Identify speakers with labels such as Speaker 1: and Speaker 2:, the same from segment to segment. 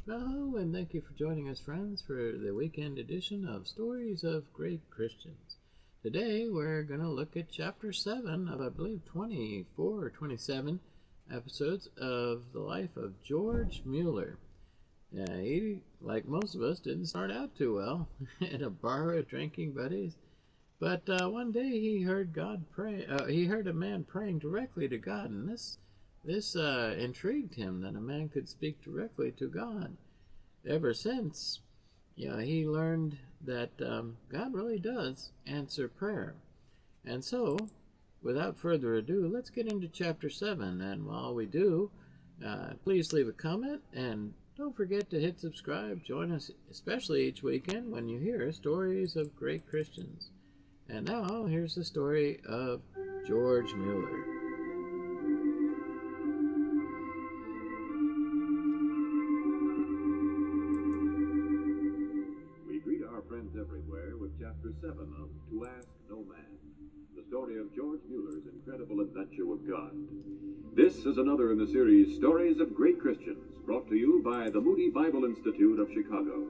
Speaker 1: Hello, and thank you for joining us, friends, for the weekend edition of Stories of Great Christians. Today, we're going to look at Chapter 7 of, I believe, 24 or 27 episodes of the life of George Mueller. He, like most of us, didn't start out too well in a bar of drinking buddies. But one day he heard God pray. He heard a man praying directly to God, and this intrigued him that a man could speak directly to God. Ever since, he learned that God really does answer prayer. And so, without further ado, let's get into Chapter 7. And while we do, please leave a comment and don't forget to hit subscribe. Join us, especially each weekend, when you hear stories of great Christians. And now, here's the story of George Mueller.
Speaker 2: We greet our friends everywhere with Chapter 7 of To Ask No Man, the story of George Mueller's incredible adventure with God. This is another in the series Stories of Great Christians, brought to you by the Moody Bible Institute of Chicago.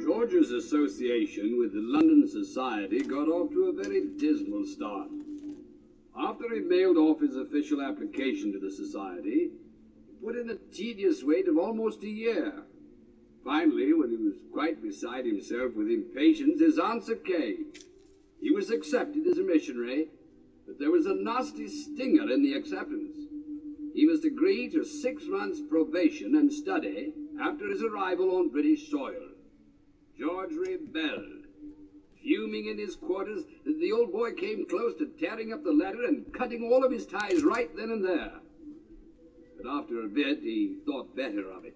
Speaker 3: George's association with the London Society got off to a very dismal start. After he mailed off his official application to the Society, he put in a tedious wait of almost a year. Finally, when he was quite beside himself with impatience, his answer came. He was accepted as a missionary, but there was a nasty stinger in the acceptance. He must agree to 6 months' probation and study after his arrival on British soil. George rebelled. Fuming in his quarters, the old boy came close to tearing up the letter and cutting all of his ties right then and there. But after a bit, he thought better of it.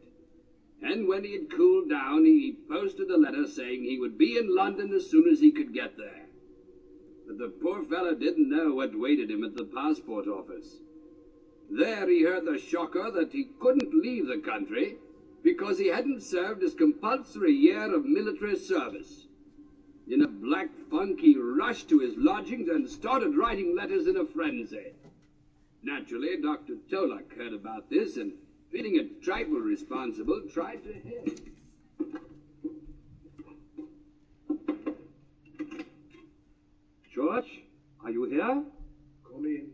Speaker 3: And when he had cooled down, he posted the letter saying he would be in London as soon as he could get there. But the poor fellow didn't know what waited him at the passport office. There he heard the shocker that he couldn't leave the country because he hadn't served his compulsory year of military service. In a black funk, he rushed to his lodgings and started writing letters in a frenzy. Naturally, Dr. Tolak heard about this and, feeling a trifle responsible, tried to help.
Speaker 4: George, are you here?
Speaker 5: Come in.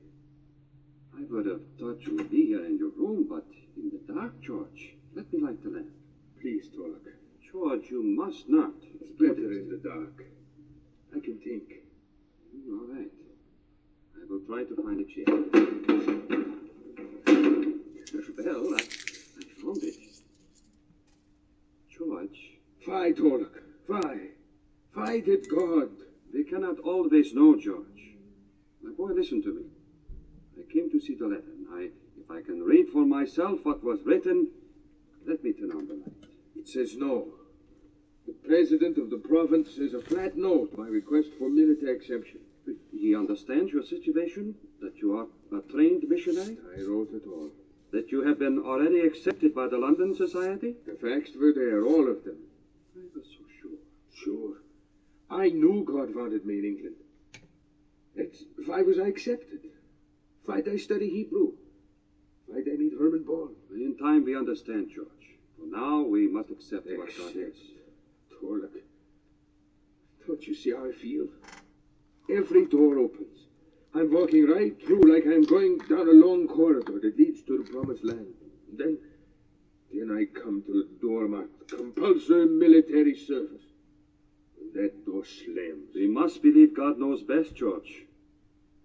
Speaker 4: I would have thought you would be here in your room, but in the dark, George. Let me light the lamp.
Speaker 5: Please, Tolak.
Speaker 4: George, you must not.
Speaker 5: It's better in the dark. I can think.
Speaker 4: All right. I will try to find a chair. Well, I found it. George.
Speaker 5: Fie, Tolak. Fie. Fie to God.
Speaker 4: We cannot always know, George. My boy, listen to me. I came to see the letter. If I can read for myself what was written, let me turn on the light.
Speaker 5: It says no. The president of the province says a flat no to my request for military exemption.
Speaker 4: He understands your situation, that you are a trained missionary,
Speaker 5: I wrote it all.
Speaker 4: that you have been already accepted by the London Society.
Speaker 5: The facts were there, all of them.
Speaker 4: I was so sure.
Speaker 5: Sure. I knew God wanted me in England. Why was I accepted? Why'd I study Hebrew? Why'd I meet Herman Ball?
Speaker 4: In time we understand, George. For now, we must accept what God is.
Speaker 5: Tolak, don't you see how I feel? Every door opens. I'm walking right through like I'm going down a long corridor that leads to the promised land. Then I come to the door marked compulsory military service. And that door slams.
Speaker 4: We must believe God knows best, George.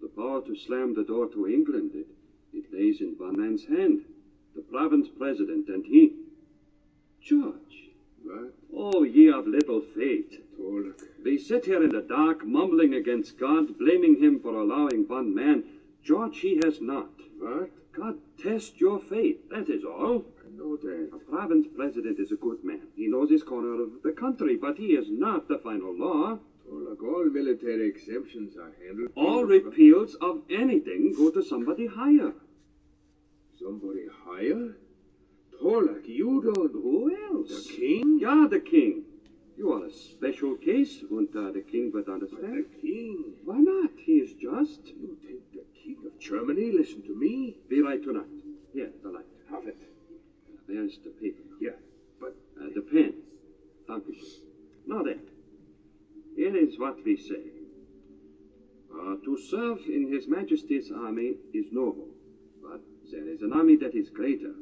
Speaker 4: The power to slam the door to England, it lays in one man's hand, the province president, and he... George.
Speaker 5: What?
Speaker 4: Oh, ye of little faith.
Speaker 5: Tolak.
Speaker 4: We sit here in the dark, mumbling against God, blaming him for allowing one man. George, he has not.
Speaker 5: What?
Speaker 4: God test your faith, that is all.
Speaker 5: I know that.
Speaker 4: A province president is a good man. He knows his corner of the country, but he is not the final law.
Speaker 5: Oh, look, all military exemptions are handled.
Speaker 4: All repeals of anything go to somebody higher.
Speaker 5: Somebody higher? Torlak, you don't.
Speaker 4: Who else?
Speaker 5: The king?
Speaker 4: Yeah, the king. You are a special case, and the king would
Speaker 5: But
Speaker 4: understand.
Speaker 5: the king?
Speaker 4: Why not? He is just.
Speaker 5: You think the king of Germany listen to me?
Speaker 4: Be right tonight. Here, the light.
Speaker 5: Have it.
Speaker 4: There's the paper.
Speaker 5: Yeah, but
Speaker 4: The pen. Thank you. Now then, here is what we say. To serve in His Majesty's army is noble, but there is an army that is greater.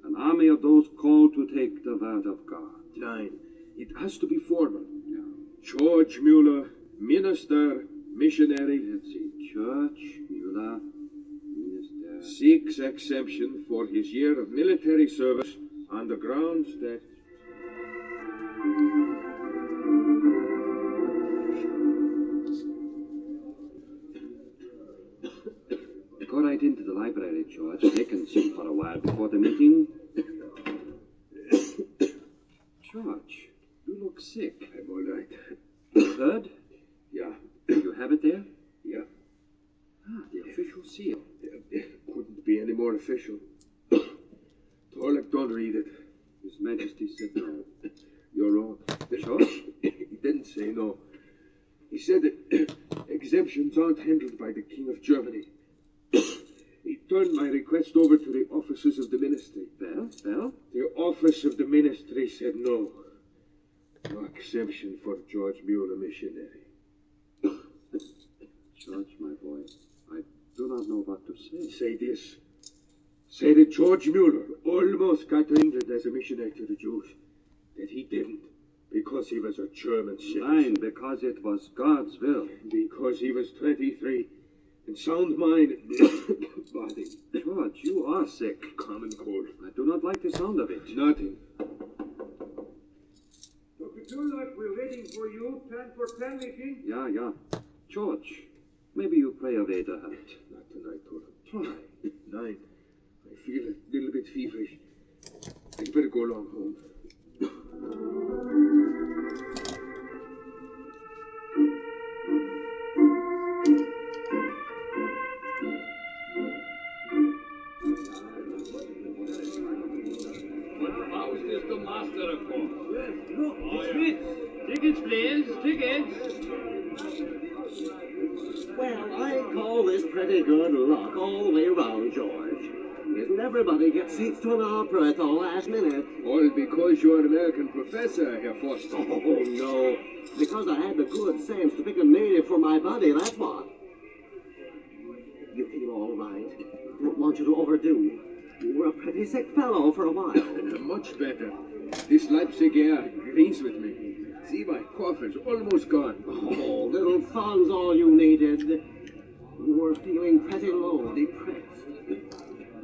Speaker 4: An army of those called to take the word of God.
Speaker 5: 9. It has to be formal.
Speaker 4: Yeah.
Speaker 5: George Mueller, minister, missionary,
Speaker 4: Let's see. Church, Mueller, minister.
Speaker 5: seeks exemption for his year of military service on the grounds that
Speaker 4: Go right into the library, George. They can sit for a while before the meeting. George, you look sick.
Speaker 5: I'm all right.
Speaker 4: Third,
Speaker 5: Yeah,
Speaker 4: you have it there?
Speaker 5: yeah.
Speaker 4: The official seal.
Speaker 5: Couldn't be any more official. Torlak, don't read it.
Speaker 4: His Majesty said no.
Speaker 5: You're wrong.
Speaker 4: George?
Speaker 5: He didn't say no. He said that exemptions aren't handled by the King of Germany. He turned my request over to the officers of the ministry.
Speaker 4: Well?
Speaker 5: The office of the ministry said no. No exemption for George Mueller, missionary.
Speaker 4: George, my boy, I do not know what to say.
Speaker 5: Say this. Say that George Mueller almost got to England as a missionary to the Jews. That he didn't, because he was a German citizen.
Speaker 4: Fine, because it was God's will.
Speaker 5: Because he was 23, in sound mind and body.
Speaker 4: George, you are sick.
Speaker 5: Common cold.
Speaker 4: I do not like the sound of it.
Speaker 5: Nothing.
Speaker 6: Dr. Tulak, we're waiting for you. 10 for 10 meeting.
Speaker 4: Yeah. George, maybe you pray away the hurt.
Speaker 5: Not tonight, Torlak.
Speaker 4: Try.
Speaker 5: 9. I feel a little bit feverish. I'd better go along home.
Speaker 3: How's this the master report?
Speaker 1: Tickets, please. Tickets.
Speaker 7: Well, I call this pretty good luck all the way around, George. Isn't everybody get seats to an opera at the last minute?
Speaker 5: All because you're an American professor, Herr Foster.
Speaker 7: Oh, no. Because I had the good sense to pick a native for my buddy, that's what. You feel all right? Don't want you to overdo. You were a pretty sick fellow for a while.
Speaker 5: Much better. This Leipzig air agrees with me. See, my cough is almost gone.
Speaker 7: Oh, little fun's all you needed. You were feeling pretty low, depressed.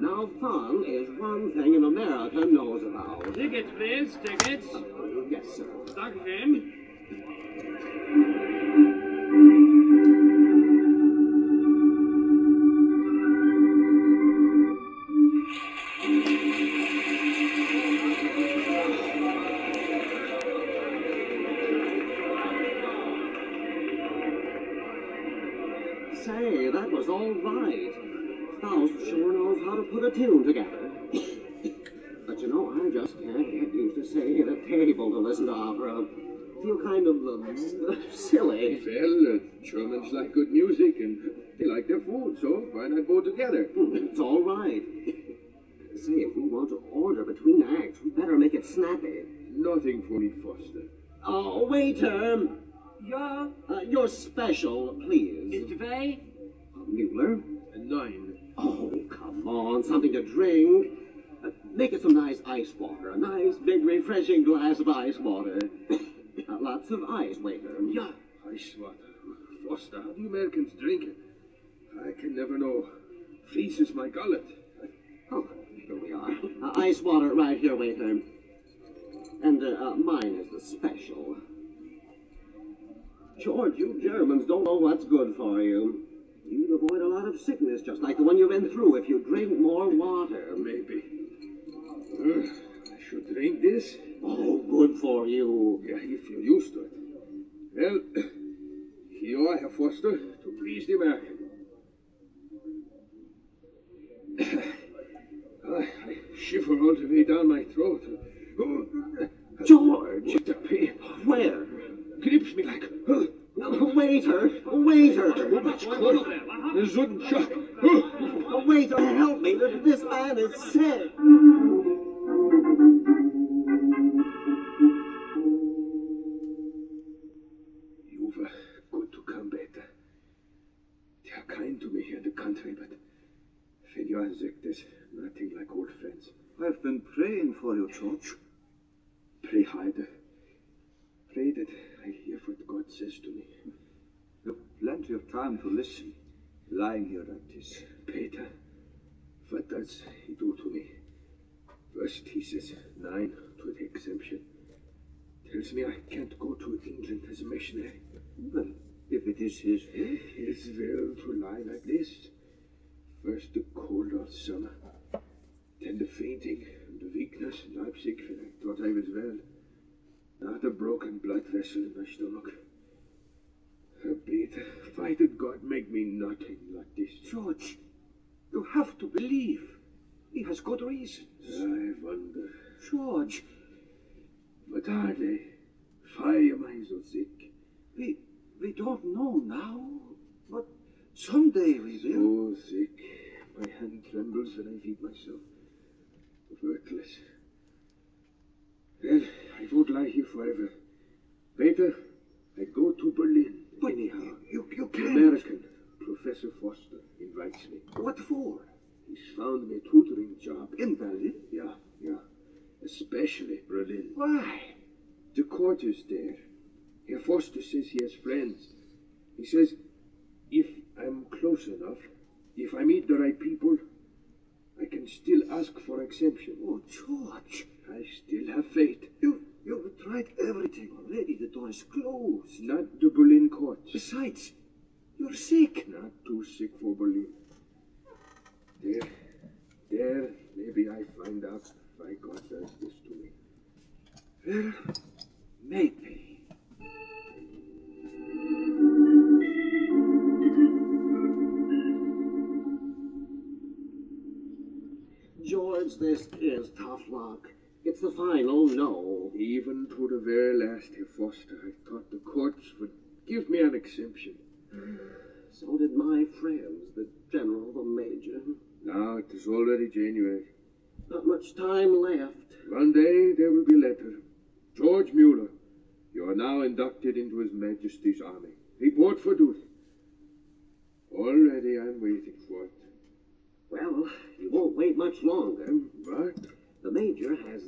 Speaker 7: Now, fun is one thing an American knows about.
Speaker 1: Tickets, please. Tickets.
Speaker 7: Yes, sir.
Speaker 1: Dankeschön.
Speaker 7: Say, that was all right. Faust sure knows how to put a tune together. But you know, I just can't get used to sitting at a table to listen to opera. Feel kind of silly.
Speaker 5: Well, Germans like good music and they like their food, so why not go together?
Speaker 7: It's all right. Say, if we want to order between acts, we better make it snappy.
Speaker 5: Nothing for me, Foster.
Speaker 7: Oh, waiter!
Speaker 1: Ja,
Speaker 7: Your special, please.
Speaker 1: zwei.
Speaker 7: Mueller?
Speaker 5: 9.
Speaker 7: Oh, come on, something to drink. Make it some nice ice water. A nice, big, refreshing glass of ice water. Lots of ice, waiter.
Speaker 5: Yeah. Ice water. Foster, how do you Americans drink it? I can never know. Freezes my gullet.
Speaker 7: Oh, here we are. Ice water right here, waiter. And mine is the special. George, you Germans don't know what's good for you. You'd avoid a lot of sickness, just like the one you've been through, if you drink more water.
Speaker 5: Maybe. I should drink this.
Speaker 7: Oh, good for you.
Speaker 5: Yeah, if you're used to it. Well, Ja, Herr Forster, du please die merken. I shiver all the way down my throat.
Speaker 7: George!
Speaker 5: What a pain.
Speaker 7: Where?
Speaker 5: Grips me like...
Speaker 7: Waiter! Waiter!
Speaker 5: Much cold. A sudden shock.
Speaker 7: Waiter, help me! This man is sick!
Speaker 5: You were good to come, Peter. They are kind to me here in the country, but when you are sick, there's nothing like old friends.
Speaker 8: I've been praying for you, George.
Speaker 5: Pray harder. Pray that I hear what God says to me.
Speaker 8: You've plenty of time to listen, lying here like this.
Speaker 5: Peter, what does he do to me? First he says 9 to the exemption. Tells me I can't go to England as a missionary.
Speaker 8: Well, if it is his will.
Speaker 5: His will to lie like this. First the cold all summer. Then the fainting and the weakness in Leipzig when I thought I was well. Now the broken blood vessel in my stomach. Peter, why did God make me nothing like this?
Speaker 8: George, you have to believe. He has good reasons.
Speaker 5: I wonder.
Speaker 8: George,
Speaker 5: What are they? Why am I so sick?
Speaker 8: we don't know now, but someday we will.
Speaker 5: So sick. My hand trembles when I feed myself. Worthless. Well, I won't lie here forever. Peter, I go to Berlin.
Speaker 8: But
Speaker 5: anyhow.
Speaker 8: you
Speaker 5: The
Speaker 8: can't.
Speaker 5: American, Professor Foster, invites me.
Speaker 8: What for?
Speaker 5: He's found me a tutoring job.
Speaker 8: In Berlin?
Speaker 5: Yeah. Especially Berlin.
Speaker 8: Why?
Speaker 5: The court is there. Herr Foster says he has friends. He says, if I'm close enough, if I meet the right people, I can still ask for exemption.
Speaker 8: Oh, George,
Speaker 5: I still have faith.
Speaker 8: you've tried everything already. The door is closed.
Speaker 5: It's not the Berlin courts.
Speaker 8: Besides, you're sick.
Speaker 5: Not too sick for Berlin. There, maybe I find out why God does this to me.
Speaker 8: Well, maybe.
Speaker 7: George, this is tough luck. It's the final no.
Speaker 5: Even to the very last, Herr Foster, I thought the courts would give me an exemption.
Speaker 7: So did my friends, the general, the major.
Speaker 5: Now it is already January.
Speaker 7: Not much time left.
Speaker 5: One day there will be a letter. George Mueller, you are now inducted into His Majesty's Army. Report for duty. Already I'm waiting for it.
Speaker 7: Well, you won't wait much longer.
Speaker 5: What?
Speaker 7: The major has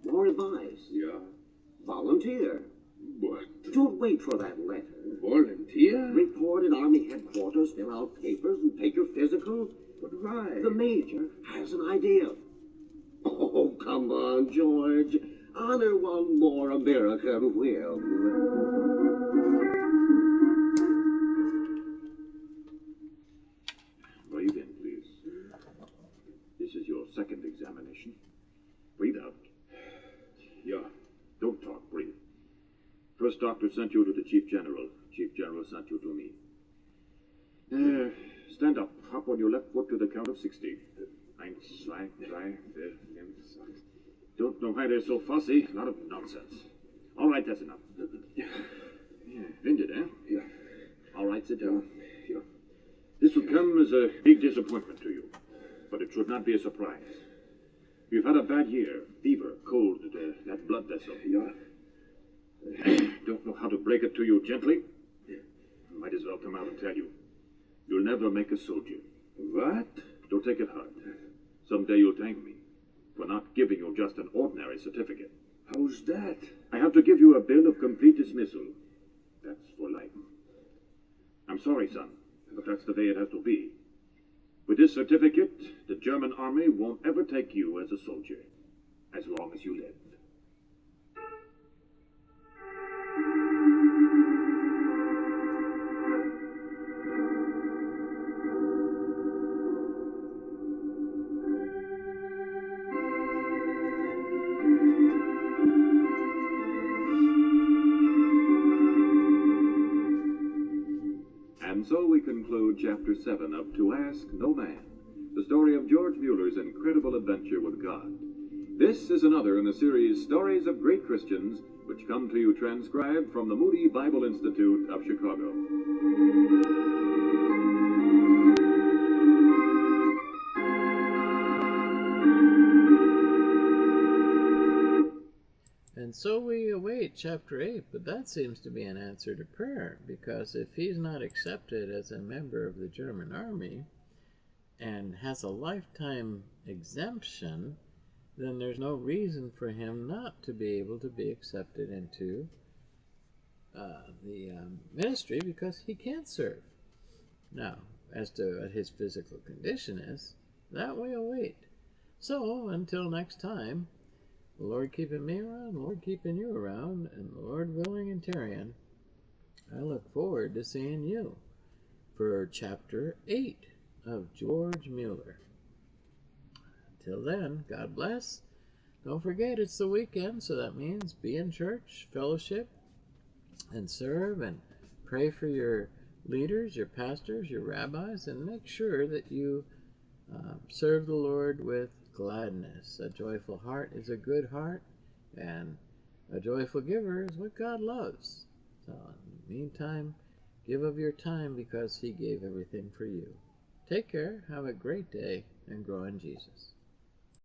Speaker 7: more advice.
Speaker 5: Yeah.
Speaker 7: Volunteer.
Speaker 5: What?
Speaker 7: Don't wait for that letter.
Speaker 5: Volunteer?
Speaker 7: Report at Army headquarters, fill out papers, and take your physical.
Speaker 5: But why?
Speaker 7: The major has an idea. Oh, come on, George. Honor one more American whim.
Speaker 2: Breathe in, please. This is your second examination. Breathe out. Yeah, don't talk, breathe. First doctor sent you to the Chief General. Chief General sent you to me. Stand up. Hop on your left foot to the count of 60. 1, 2, 3, 4, 5, 6. Don't know why they're so fussy. A lot of nonsense. All right, that's enough. Yeah, winded, eh?
Speaker 5: Yeah.
Speaker 2: All right, sit down.
Speaker 5: Yeah.
Speaker 2: This will come as a big disappointment to you, but it should not be a surprise. You've had a bad year. Fever, cold, that blood vessel.
Speaker 5: Yeah.
Speaker 2: Don't know how to break it to you gently. Might as well come out and tell you. You'll never make a soldier.
Speaker 5: What?
Speaker 2: Don't take it hard. Someday you'll thank me for not giving you just an ordinary certificate.
Speaker 5: How's that?
Speaker 2: I have to give you a bill of complete dismissal. That's for life. I'm sorry, son, but that's the way it has to be. With this certificate, the German army won't ever take you as a soldier, as long as you live. we conclude Chapter 7 of To Ask No Man, the story of George Mueller's incredible adventure with God. This is another in the series Stories of Great Christians, which come to you transcribed from the Moody Bible Institute of Chicago.
Speaker 1: And so we await chapter 8, but that seems to be an answer to prayer, because if he's not accepted as a member of the German army and has a lifetime exemption, then there's no reason for him not to be able to be accepted into the ministry, because he can't serve. Now, as to what his physical condition is, that we await. So, until next time, the Lord keeping me around, the Lord keeping you around, and the Lord willing and tarrying, I look forward to seeing you for chapter 8 of George Mueller. Until then, God bless. Don't forget, it's the weekend, so that means be in church, fellowship, and serve, and pray for your leaders, your pastors, your rabbis, and make sure that you serve the Lord with gladness. A joyful heart is a good heart, and a joyful giver is what God loves. So in the meantime, give of your time, because he gave everything for you. Take care, have a great day, and grow in Jesus.